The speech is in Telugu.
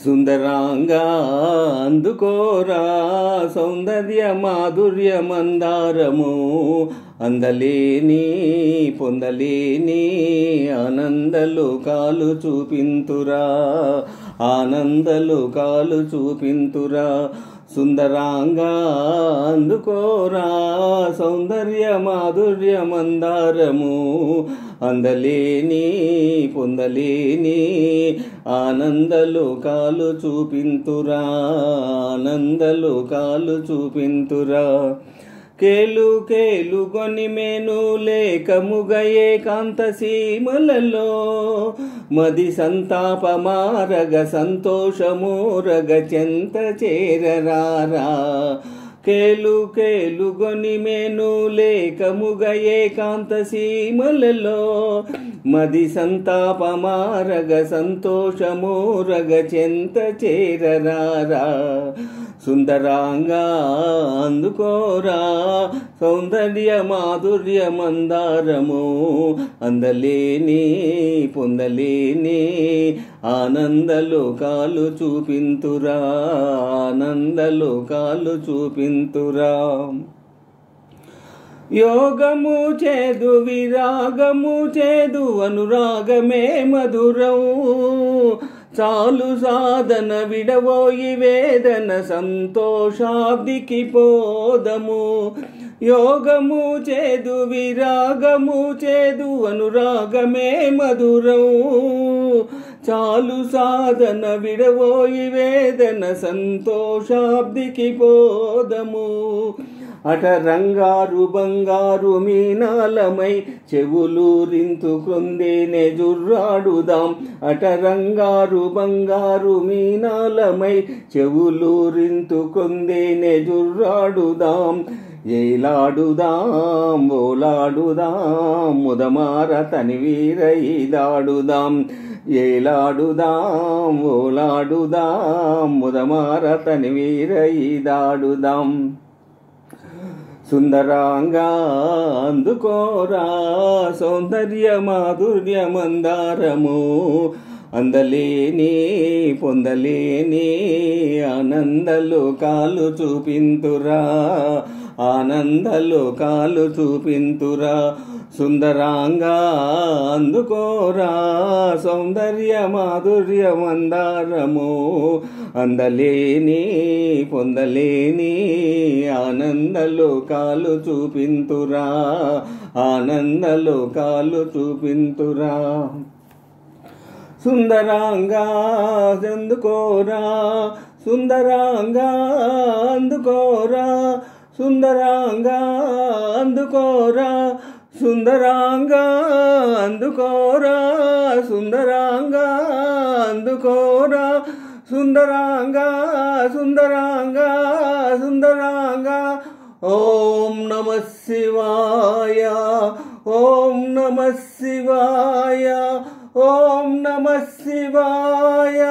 సుందరాంగా అందుకోరా సౌందర్య మాధుర్య మందారము అందలేని పొందలేని ఆనందలోకాలు చూపింతురా ఆనందలోకాలు చూపింతురా సుందరాంగా అందుకోరా సౌందర్య మాధుర్య మందారము అందలేని పొందలేని ఆనందలోకాలు చూపింతురా ఆనందలోకాలు చూపింతురా కేలు కేలు కొని మేను లేకముగ ఏకాంత సీమలలో మది సంతాపమారగ సంతోషమోరగ చెంత చేరరారా కేలు కేలు గొని మేను లేకముగ ఏకాంత సీమలలో మది సంతాపమారగ సంతోషమోరగ చెంత చేరరారా సుందరాంగా అందుకోరా సౌందర్య మాధుర్య మందారము అందలేని పొందలేని ఆనందలోకాలు చూపింతురా ఆనందలోకాలు చూపింతురా యోగము చేదు విరాగము చేదు అనురాగమే మధురం చాలు సాధన విడవోయి వేదన సంతోషాబ్దికి పోదము యోగము చేదు విరాగము చేదు అనురాగమే మధురం చాలు సాధన విడవోయి వేదన సంతోషాబ్దికి పోదము అట రంగారు బంగారు మీనాలమై చెవులూరింతు క్రొందేనే జుర్రాడుదాం అట రంగారు బంగారు మీనాలమై చెవులూరింతు క్రొందేనే జుర్రాడుదాం ఏలాడుదాం ఓలాడుదాం ముదమార తనివీరయిదాడుదాం ఏలాడుదాం ఓలాడుదాం ముదమార తనివీరయిదాడుదాం సుందరాంగా అందుకోరా సౌందర్య మాధుర్య మందారము అందలేని పొందలేని ఆనందలోకాలు చూపింతురా ఆనందలోకాలు చూపింతురా సుందరాంగా అందుకోరా సౌందర్య మాధుర్య మందారము అందలేని పొందలేని ఆనందలోకాలు చూపింతురా ఆనందలోకాలు చూపింతురా సుందరాంగా అందుకోరా సుందరాంగా అందుకోరా సుందరాంగా అందుకోరా సుందరాంగా అందుకోరా సుందరాంగా అందుకోరా సుందరాంగా సుందరాంగా సుందరాంగా ఓం నమః శివాయ ఓం నమః శివాయ ఓం నమః శివాయ